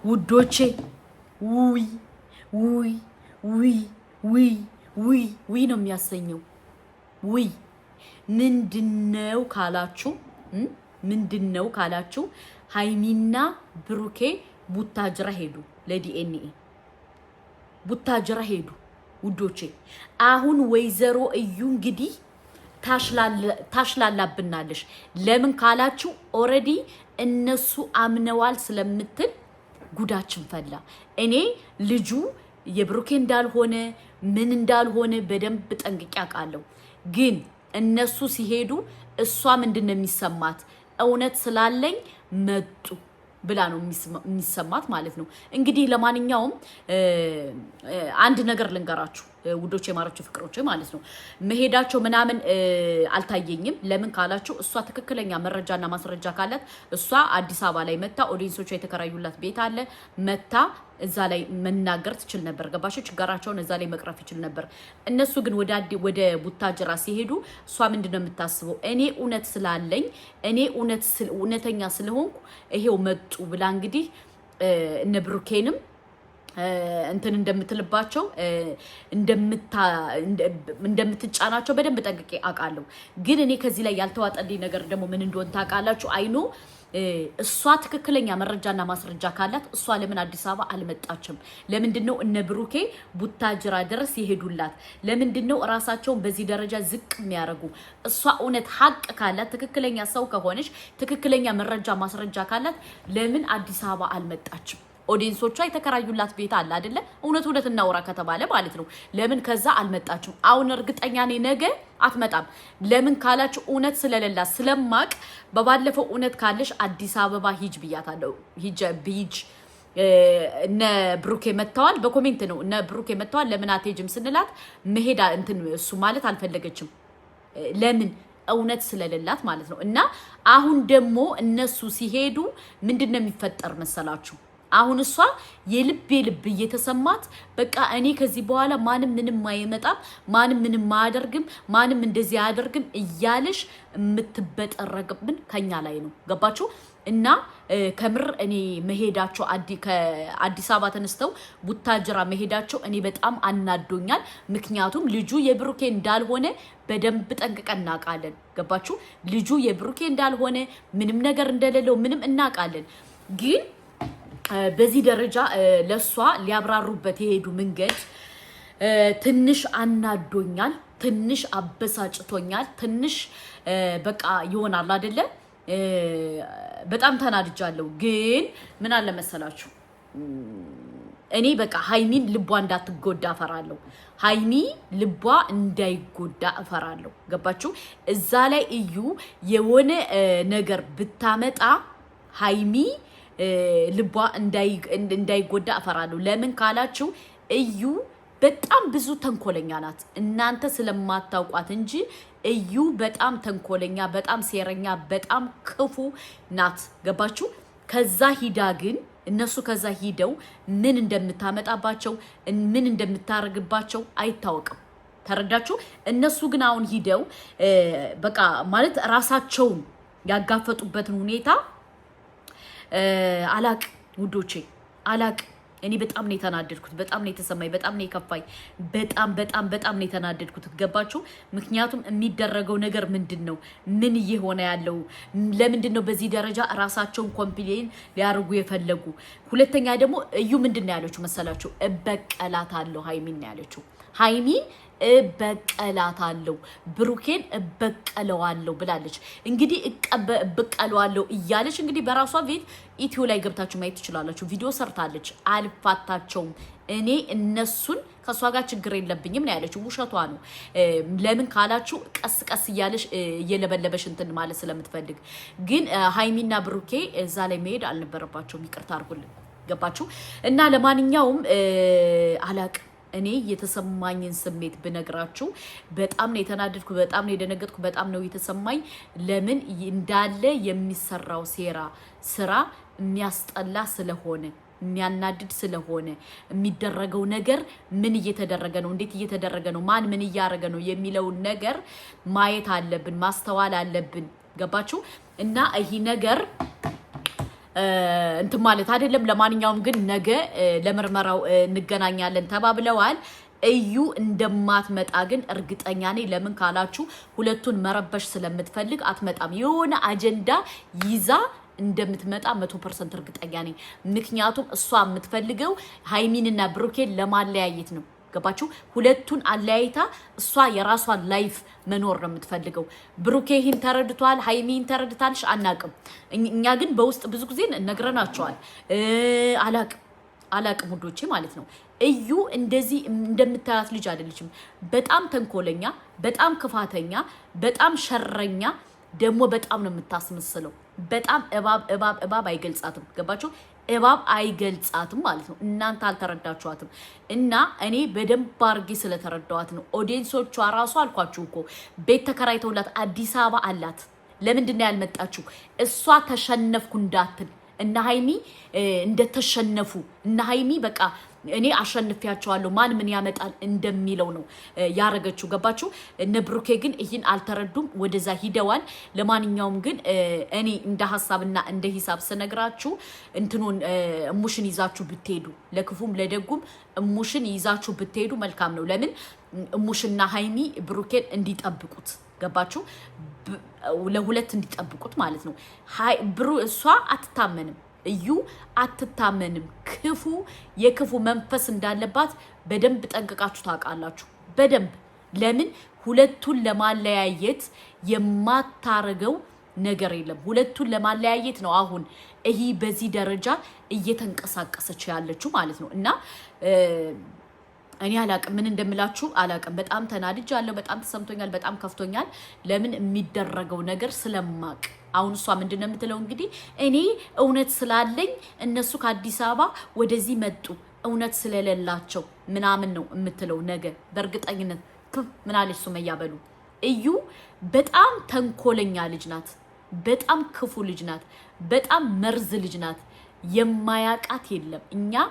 ውዶቼ ውይ ውይ ውይ ውይ ውይ ውይ ነው የሚያሰኘው። ውይ ምንድነው ካላችሁ ሃይሚና ብሩኬ ቡታጅራ ሄዱ፣ ለዲኤንኤ ቡታጅራ ሄዱ ውዶቼ። አሁን ወይዘሮ እዩ እንግዲህ ታሽላላብናለሽ። ለምን ካላችሁ ኦሬዲ እነሱ አምነዋል ስለምትል ጉዳችን ፈላ። እኔ ልጁ የብሩኬ እንዳልሆነ ምን እንዳልሆነ በደንብ ጠንቅቄ አውቃለሁ። ግን እነሱ ሲሄዱ እሷ ምንድነው የሚሰማት? እውነት ስላለኝ መጡ ብላ ነው የሚሰማት ማለት ነው። እንግዲህ ለማንኛውም አንድ ነገር ልንገራችሁ ውዶቼ፣ ማራችሁ ፍቅሮቼ ማለት ነው። መሄዳቸው ምናምን አልታየኝም። ለምን ካላችሁ እሷ ትክክለኛ መረጃና ማስረጃ ካላት እሷ አዲስ አበባ ላይ መታ ኦዲየንሶቿ የተከራዩላት ቤት አለ መታ እዛ ላይ መናገር ትችል ነበር። ገባችሁ? ችግራቸውን እዛ ላይ መቅረፍ ይችል ነበር። እነሱ ግን ወደ ቡታጅራ ሲሄዱ እሷ ምንድነው የምታስበው? እኔ እውነት ስላለኝ እኔ እውነተኛ ስለሆንኩ ይሄው መጡ ብላ እንግዲህ እነ ብሩኬንም እንትን እንደምትልባቸው እንደምትጫናቸው በደንብ ጠንቅቄ አውቃለሁ። ግን እኔ ከዚህ ላይ ያልተዋጠልኝ ነገር ደግሞ ምን እንደሆነ ታውቃላችሁ? አይኖ እሷ ትክክለኛ መረጃና ማስረጃ ካላት እሷ ለምን አዲስ አበባ አልመጣችም? ለምንድነው እነ ብሩኬ ቡታጅራ ድረስ ይሄዱላት? ለምንድነው ራሳቸውን በዚህ ደረጃ ዝቅ የሚያደርጉ? እሷ እውነት ሀቅ ካላት ትክክለኛ ሰው ከሆነች ትክክለኛ መረጃ ማስረጃ ካላት ለምን አዲስ አበባ አልመጣችም? ኦዲየንሶቿ የተከራዩላት ቤት አለ አይደለ? እውነት እናውራ ከተባለ ማለት ነው። ለምን ከዛ አልመጣችም? አሁን እርግጠኛ ነኝ ነገ አትመጣም። ለምን ካላችሁ እውነት ስለሌላት ስለማቅ በባለፈው እውነት ካለሽ አዲስ አበባ ሂጅ ብያታለሁ። ሂጅ እነ ብሩኬ መተዋል። በኮሜንት ነው እነ ብሩኬ መተዋል ለምን አትሄጂም ስንላት መሄድ እንትን እሱ ማለት አልፈለገችም። ለምን እውነት ስለሌላት ማለት ነው። እና አሁን ደግሞ እነሱ ሲሄዱ ምንድነው የሚፈጠር መሰላችሁ? አሁን እሷ የልብ እየተሰማት በቃ እኔ ከዚህ በኋላ ማንም ምንም አይመጣም፣ ማንም ምንም አያደርግም፣ ማንም እንደዚህ አያደርግም እያለሽ የምትበጠረቅብን ከኛ ላይ ነው። ገባችሁ? እና ከምር እኔ መሄዳቸው ከአዲስ አበባ ተነስተው ቡታጅራ መሄዳቸው እኔ በጣም አናዶኛል። ምክንያቱም ልጁ የብሩኬ እንዳልሆነ በደንብ ጠንቅቀን እናውቃለን። ገባችሁ? ልጁ የብሩኬ እንዳልሆነ ምንም ነገር እንደሌለው ምንም እናውቃለን። ግን በዚህ ደረጃ ለሷ ሊያብራሩበት የሄዱ መንገድ ትንሽ አናዶኛል፣ ትንሽ አበሳጭቶኛል፣ ትንሽ በቃ ይሆናል አይደለ? በጣም ተናድጃለሁ። ግን ምን አለ መሰላችሁ? እኔ በቃ ሃይሚን ልቧ እንዳትጎዳ እፈራለሁ። ሃይሚ ልቧ እንዳይጎዳ እፈራለሁ። ገባችሁ? እዛ ላይ እዩ የሆነ ነገር ብታመጣ ሃይሚ ልቧ እንዳይጎዳ እፈራለሁ። ለምን ካላችሁ እዩ በጣም ብዙ ተንኮለኛ ናት። እናንተ ስለማታውቋት እንጂ እዩ በጣም ተንኮለኛ፣ በጣም ሴረኛ፣ በጣም ክፉ ናት። ገባችሁ? ከዛ ሂዳ ግን እነሱ ከዛ ሂደው ምን እንደምታመጣባቸው ምን እንደምታረግባቸው አይታወቅም። ተረዳችሁ? እነሱ ግን አሁን ሂደው በቃ ማለት ራሳቸውን ያጋፈጡበትን ሁኔታ አላቅ ውዶቼ አላቅ። እኔ በጣም ነው የተናደድኩት፣ በጣም ነው የተሰማኝ፣ በጣም ነው የከፋኝ፣ በጣም ነው የተናደድኩት። ገባችሁ? ምክንያቱም የሚደረገው ነገር ምንድነው? ምን እየሆነ ያለው ለምንድን ነው? በዚህ ደረጃ ራሳቸውን ኮምፕሌን ሊያርጉ የፈለጉ። ሁለተኛ ደግሞ እዩ ምንድነው ያለችው መሰላችሁ? እበቀላታለሁ ሃይሚን ነው ያለችው። ሃይሚን እበቀላታለሁ፣ ብሩኬን እበቀለዋለሁ ብላለች። እንግዲህ እበቀለዋለሁ እያለች እንግዲህ በራሷ ቤት ኢትዮ ላይ ገብታችሁ ማየት ትችላላችሁ። ቪዲዮ ሰርታለች። አልፋታቸውም፣ እኔ እነሱን ከሷ ጋር ችግር የለብኝም ነው ያለችው። ውሸቷ ነው። ለምን ካላችሁ ቀስ እያለሽ እየለበለበሽ እንትን ማለት ስለምትፈልግ። ግን ሃይሚና ብሩኬ እዛ ላይ መሄድ አልነበረባቸውም። ይቅርታ አድርጉልኝ። ገባችሁ? እና ለማንኛውም አላቅ እኔ የተሰማኝን ስሜት ብነግራችሁ በጣም ነው የተናደድኩ፣ በጣም ነው የደነገጥኩ፣ በጣም ነው የተሰማኝ። ለምን እንዳለ የሚሰራው ስራ የሚያስጠላ ስለሆነ የሚያናድድ ስለሆነ የሚደረገው ነገር ምን እየተደረገ ነው፣ እንዴት እየተደረገ ነው፣ ማን ምን እያደረገ ነው የሚለውን ነገር ማየት አለብን፣ ማስተዋል አለብን። ገባችሁ? እና ይሄ ነገር እንት ማለት አይደለም ለማንኛውም ግን ነገ ለምርመራው እንገናኛለን ተባብለዋል እዩ እንደማትመጣ ግን እርግጠኛ ነኝ ለምን ካላችሁ ሁለቱን መረበሽ ስለምትፈልግ አትመጣም የሆነ አጀንዳ ይዛ እንደምትመጣ 100% እርግጠኛ ነኝ ምክንያቱም እሷ የምትፈልገው ሃይሚንና ብሩኬን ለማለያየት ነው ገባችሁ ሁለቱን አለያይታ እሷ የራሷን ላይፍ መኖር ነው የምትፈልገው ብሩኬ ይሄን ተረድቷል ሃይሚን ተረድታልሽ አናቅም እኛ ግን በውስጥ ብዙ ጊዜ ነግረናቸዋል አላቅም ውዶቼ ማለት ነው እዩ እንደዚህ እንደምታያት ልጅ አይደለችም በጣም ተንኮለኛ በጣም ክፋተኛ በጣም ሸረኛ ደግሞ በጣም ነው የምታስመስለው በጣም እባብ አይገልጻትም ገባችሁ እባብ አይገልጻትም ማለት ነው እናንተ አልተረዳችኋትም እና እኔ በደንብ አርጌ ስለተረዳዋት ነው ኦዲየንሶቿ ራሱ አልኳችሁ እኮ ቤት ተከራይተውላት አዲስ አበባ አላት ለምንድን ነው ያልመጣችሁ እሷ ተሸነፍኩ እንዳትል እና ሃይሚ እንደተሸነፉ እና ሃይሚ በቃ እኔ አሸንፊያቸዋለሁ ማን ምን ያመጣል እንደሚለው ነው ያረጋችሁ ገባችሁ እነ ብሩኬ ግን ይሄን አልተረዱም ወደዛ ሂደዋል ለማንኛውም ግን እኔ እንደ ሐሳብና እንደ ሂሳብ ስነግራችሁ እንትኑን እሙሽን ይዛችሁ ብትሄዱ ለክፉም ለደጉም እሙሽን ይዛችሁ ብትሄዱ መልካም ነው ለምን እሙሽና ሃይሚ ብሩኬን እንዲጠብቁት ገባችሁ ለሁለት እንዲጠብቁት ማለት ነው እሷ አትታመንም እዩ አትታመንም ክፉ የክፉ መንፈስ እንዳለባት በደንብ ጠንቅቃችሁ ታውቃላችሁ በደንብ ለምን ሁለቱን ለማለያየት የማታረገው ነገር የለም ሁለቱን ለማለያየት ነው አሁን ይሄ በዚህ ደረጃ እየተንቀሳቀሰች ያለችው ማለት ነው እና እኔ አላቅም ምን እንደምላችሁ አላቅም በጣም ተናድጃለሁ በጣም ተሰምቶኛል በጣም ከፍቶኛል ለምን የሚደረገው ነገር ስለማቅ አሁን እሷ ምንድነው የምትለው እንግዲህ እኔ እውነት ስላለኝ እነሱ ከአዲስ አበባ ወደዚህ መጡ እውነት ስለሌላቸው ምናምን ነው የምትለው ነገ በእርግጠኝነት ምን አለች ሱመያ በሉ እዩ በጣም ተንኮለኛ ልጅ ናት በጣም ክፉ ልጅ ናት በጣም መርዝ ልጅ ናት የማያቃት የለም እኛ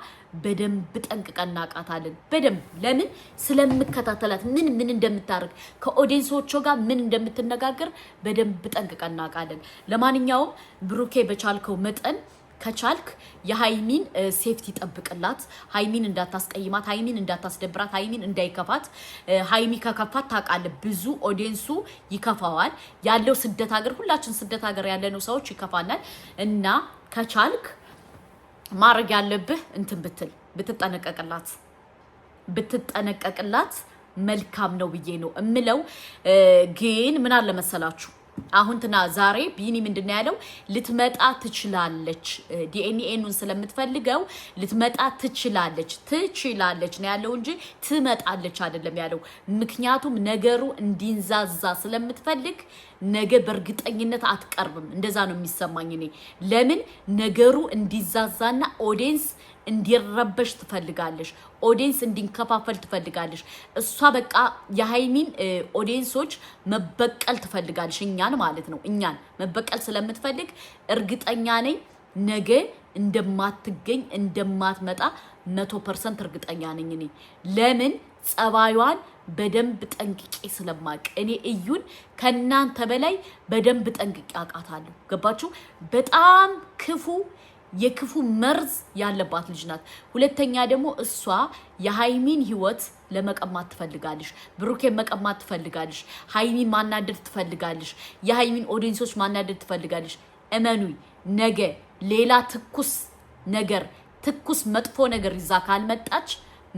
በደንብ ጠንቅቀን እናቃታለን በደንብ ለምን ስለምከታተላት ምን እንደምታርግ ከኦዲየንሶቿ ጋር ምን እንደምትነጋገር በደንብ ጠንቅቀን እናቃለን ለማንኛውም ብሩኬ በቻልከው መጠን ከቻልክ የሃይሚን ሴፍቲ ጠብቅላት ሃይሚን እንዳታስቀይማት ሃይሚን እንዳታስደብራት ሃይሚን እንዳይከፋት ሃይሚ ከከፋት ታቃለ ብዙ ኦዲየንሱ ይከፋዋል ያለው ስደት ሀገር ሁላችን ስደት ሀገር ያለነው ሰዎች ይከፋናል እና ከቻልክ ማረግ ያለብህ እንትን ብትጠነቀቅላት መልካም ነው ብዬ ነው እምለው ግን ምን አለ መሰላችሁ አሁን ዛሬ ቢኒ ምንድነው ያለው ልትመጣ ትችላለች ዲኤንኤኑን ስለምትፈልገው ልትመጣ ትችላለች ነው ያለው እንጂ ትመጣለች አይደለም ያለው ምክንያቱም ነገሩ እንዲንዛዛ ስለምትፈልግ ነገ በእርግጠኝነት አትቀርብም እንደዛ ነው የሚሰማኝ እኔ ለምን ነገሩ እንዲዛዛና ኦዲየንስ እንዲረበሽ ትፈልጋለሽ ኦዲየንስ እንዲንከፋፈል ትፈልጋለሽ እሷ በቃ የሃይሚን ኦዲየንሶች መበቀል ትፈልጋለሽ እኛን ማለት ነው እኛን መበቀል ስለምትፈልግ እርግጠኛ ነኝ ነገ እንደማትገኝ እንደማትመጣ 100% እርግጠኛ ነኝ እኔ ለምን ጸባዩን በደንብ ጠንቅቄ ስለማቅ እኔ እዩን ከናንተ በላይ በደንብ ጠንቅቄ አቃታለሁ ገባችሁ በጣም ክፉ የክፉ መርዝ ያለባት ልጅ ናት ሁለተኛ ደግሞ እሷ የሃይሚን ህይወት ለመቀማት ትፈልጋለሽ ብሩኬን መቀማት ትፈልጋለሽ ሃይሚን ማናደድ ትፈልጋለሽ የሃይሚን ኦዲየንሶች ማናደድ ትፈልጋለሽ እመኑኝ ነገ ሌላ ትኩስ መጥፎ ነገር ይዛ ካልመጣች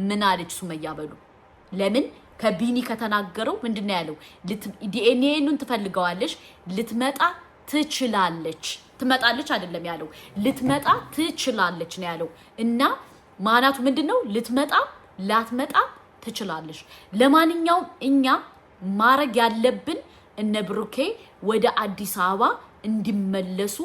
ምን አለች ሱመያ በሉ ለምን ከቢኒ ከተናገረው ምንድነው ያለው ዲኤንኤኑን ትፈልገዋለሽ ልትመጣ ትመጣለች አይደለም ያለው ልትመጣ ትችላለች ነው ያለው እና ማናቱ ምንድነው ላትመጣ ትችላለች ለማንኛውም እኛ ማረግ ያለብን እነ ብሩኬ ወደ አዲስ አበባ እንዲመለሱ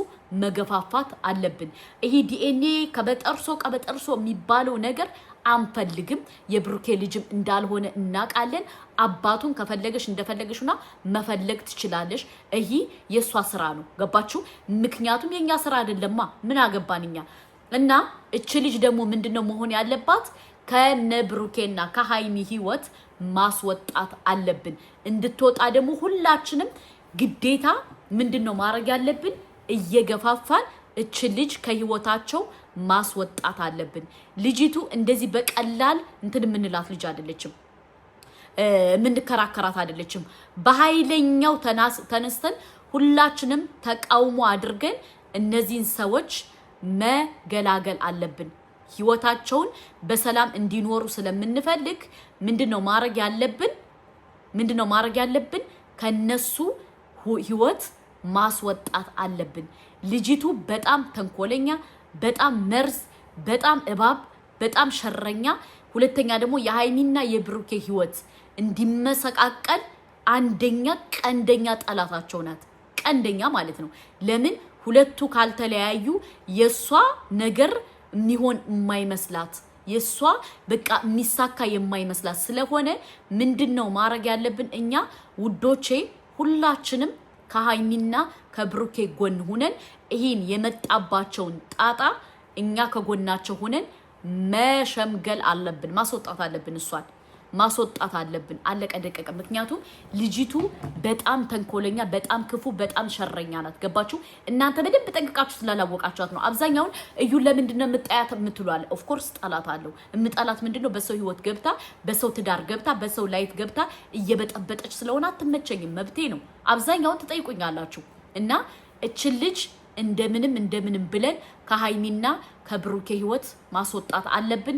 መገፋፋት አለብን ይሄ ዲኤንኤ ቀበጠርሶ የሚባለው ነገር አንፈልግም የብሩኬ ልጅም እንዳልሆነ እናቃለን አባቱን ከፈለገሽ እንደፈለገሽና መፈለግ ትችላለሽ ይሄ የሷ ስራ ነው ገባችሁ ምክንያቱም የኛ ስራ አይደለማ ምን አገባንኛ እና እቺ ልጅ ደግሞ ምንድነው መሆን ያለባት ከነብሩኬና ከሃይሚ ህይወት ማስወጣት አለብን እንድትወጣ ደግሞ ሁላችንም ግዴታ ምንድነው ማረግ ያለብን እየገፋፋን እች ልጅ ከህይወታቸው ማስወጣት አለብን። ልጅቱ እንደዚህ በቀላል እንትን ምንላት ልጅ አይደለችም። ምንከራከራት አይደለችም። በኃይለኛው ተነስተን ሁላችንም ተቃውሞ አድርገን እነዚህን ሰዎች መገላገል አለብን። ህይወታቸውን በሰላም እንዲኖሩ ስለምንፈልግ ምንድነው ማድረግ ያለብን? ከነሱ ህይወት ማስወጣት አለብን። ልጅቱ በጣም ተንኮለኛ፣ በጣም መርዝ፣ በጣም እባብ፣ በጣም ሸረኛ፣ ሁለተኛ ደግሞ የሃይሚና የብሩኬ ህይወት እንዲመሰቃቀል ቀንደኛ ጠላታቸው ናት። ቀንደኛ ማለት ነው። ለምን ሁለቱ ካልተለያዩ የሷ ነገር የሚሆን የማይመስላት የሷ በቃ የሚሳካ የማይመስላት ስለሆነ ምንድነው ማድረግ ያለብን እኛ ውዶቼ ሁላችንም ከሃይሚና ከብሩኬ ጎን ሆነን ይሄን የመጣባቸውን ጣጣ እኛ ከጎናቸው ሆነን መሸምገል አለብን። ማስወጣት አለብን። እሷን ማስወጣት አለብን። አለቀ ደቀቀ። ምክንያቱም ልጅቱ በጣም ተንኮለኛ፣ በጣም ክፉ፣ በጣም ሸረኛ ናት። ገባችሁ? እናንተ በደንብ ጠንቅቃችሁ ስላላወቃችኋት ነው። አብዛኛውን እዩን ለምንድነው የምጣያት የምትሏል? ኦፍ ኮርስ ጠላት አለው። የምጠላት ምንድነው? በሰው ህይወት ገብታ፣ በሰው ትዳር ገብታ፣ በሰው ላይፍ ገብታ እየበጠበጠች ስለሆነ አትመቸኝም። መብቴ ነው። አብዛኛውን ትጠይቁኛላችሁ እና እችን ልጅ እንደምንም ብለን ከሃይሚና ከብሩኬ ህይወት ማስወጣት አለብን።